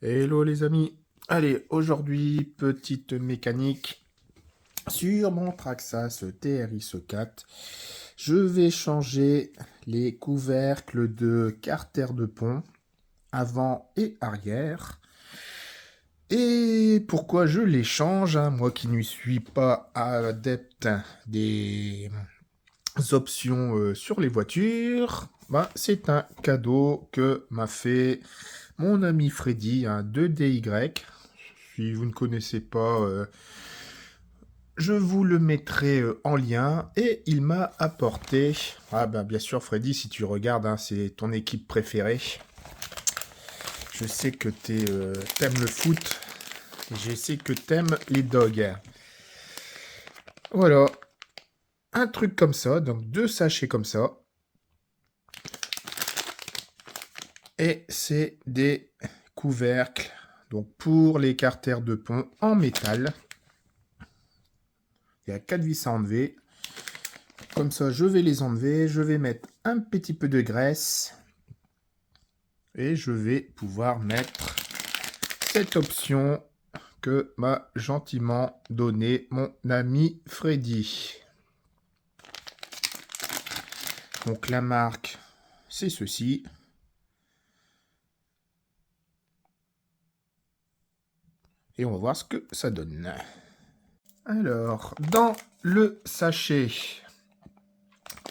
Hello les amis. Allez, aujourd'hui, petite mécanique sur mon Traxxas TRX4. Je vais changer les couvercles de carter de pont avant et arrière. Et pourquoi je les change, hein, moi qui ne suis pas adepte des options sur les voitures, bah, c'est un cadeau que m'a fait mon ami Freddy, un 2DY. Si vous ne connaissez pas, je vous le mettrai en lien. Et il m'a apporté... Ah ben bien sûr Freddy, si tu regardes, hein, c'est ton équipe préférée. Je sais que t'aimes le foot. Et je sais que t'aimes les dogs. Voilà. Un truc comme ça, donc 2 sachets comme ça. Et c'est des couvercles, donc pour les carters de pont en métal. Il y a 4 vis à enlever. Comme ça, je vais les enlever. Je vais mettre un petit peu de graisse. Et je vais pouvoir mettre cette option que m'a gentiment donné mon ami Freddy. Donc la marque, c'est ceci. Et on va voir ce que ça donne. Alors, dans le sachet,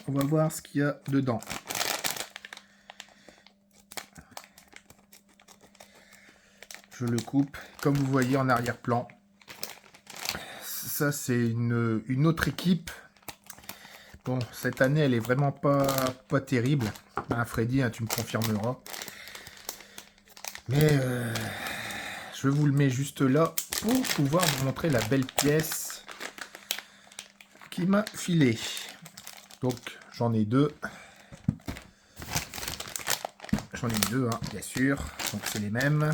on va voir ce qu'il y a dedans. Je le coupe, comme vous voyez en arrière-plan. Ça, c'est une autre équipe. Bon, cette année, elle est vraiment pas terrible. Ben, Freddy, hein, tu me confirmeras. Mais je vous le mets juste là pour pouvoir vous montrer la belle pièce qui m'a filé. Donc, j'en ai deux. J'en ai deux, hein, bien sûr. Donc, c'est les mêmes.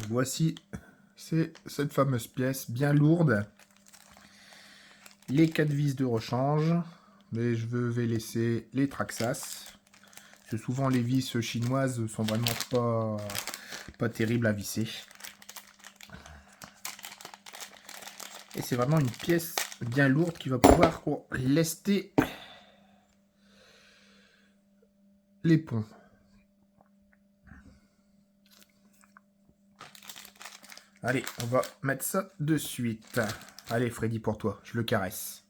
Voici, c'est cette fameuse pièce bien lourde. Les 4 vis de rechange. Mais je vais laisser les Traxxas. Parce que souvent, les vis chinoises sont vraiment pas terribles à visser. Et c'est vraiment une pièce bien lourde qui va pouvoir lester les ponts. Allez, on va mettre ça de suite. Allez Freddy, pour toi, je le caresse.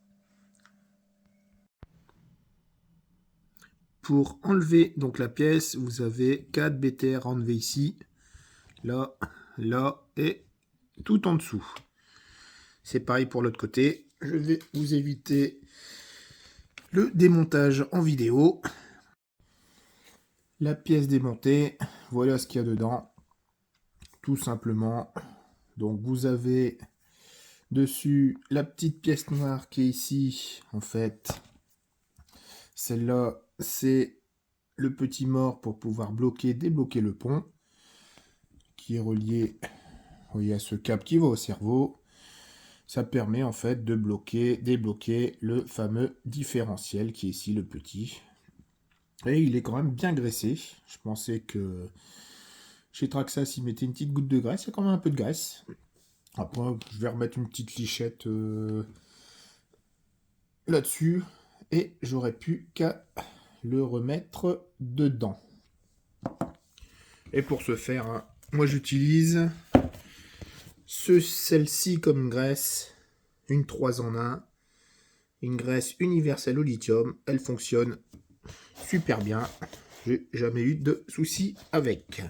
Pour enlever donc la pièce, vous avez 4 BTR à enlever ici, là, là et tout en dessous. C'est pareil pour l'autre côté. Je vais vous éviter le démontage en vidéo. La pièce démontée, voilà ce qu'il y a dedans. Tout simplement. Donc vous avez dessus la petite pièce noire qui est ici, en fait. Celle-là, c'est le petit mort pour pouvoir débloquer le pont, qui est relié, vous voyez, à ce câble qui va au cerveau. Ça permet en fait de débloquer le fameux différentiel qui est ici, le petit. Et il est quand même bien graissé. Je pensais que chez Traxxas, il mettait une petite goutte de graisse. Il y a quand même un peu de graisse. Après, je vais remettre une petite lichette là-dessus. Et j'aurais pu qu'à le remettre dedans. Et pour ce faire, hein, moi j'utilise celle-ci comme graisse. Une 3 en 1. Une graisse universelle au lithium. Elle fonctionne super bien. J'ai jamais eu de soucis avec.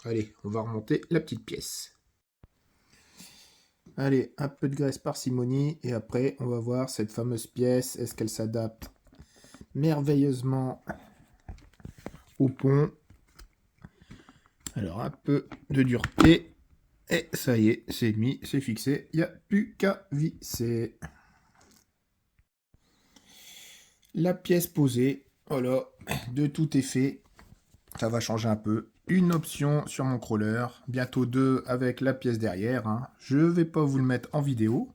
Allez, on va remonter la petite pièce. Allez, un peu de graisse parcimonie. Et après, on va voir cette fameuse pièce. Est-ce qu'elle s'adapte merveilleusement au pont? Alors, un peu de dureté. Et ça y est, c'est mis, c'est fixé. Il n'y a plus qu'à visser. La pièce posée. Voilà, de tout est fait. Ça va changer un peu. Une option sur mon crawler. Bientôt deux avec la pièce derrière. Hein. Je ne vais pas vous le mettre en vidéo.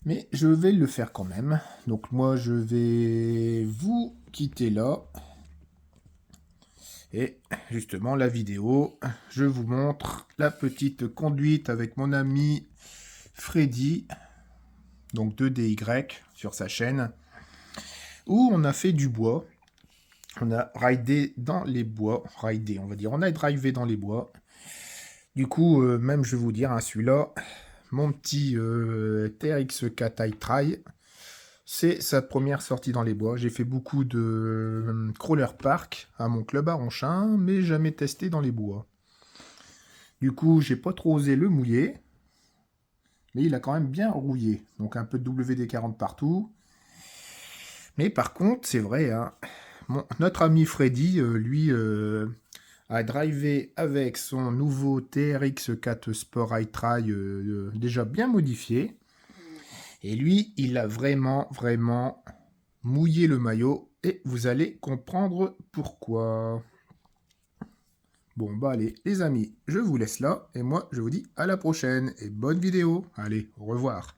Mais je vais le faire quand même. Donc moi, je vais vous quitter là. Et justement, la vidéo, je vous montre la petite conduite avec mon ami Freddy, donc 2DY sur sa chaîne, où on a fait du bois. On a ridé dans les bois, ridé on va dire, on a drivé dans les bois. Du coup, même je vais vous dire, hein, celui-là, mon petit TRX4 iTry, c'est sa première sortie dans les bois. J'ai fait beaucoup de crawler park à mon club à Ronchin, mais jamais testé dans les bois. Du coup, j'ai pas trop osé le mouiller, mais il a quand même bien rouillé. Donc un peu de WD-40 partout. Mais par contre, c'est vrai, hein, notre ami Freddy, lui, a drivé avec son nouveau TRX4 Sport iTry déjà bien modifié. Et lui, il a vraiment, vraiment mouillé le maillot. Et vous allez comprendre pourquoi. Bon, bah allez, les amis, je vous laisse là. Et moi, je vous dis à la prochaine. Et bonne vidéo. Allez, au revoir.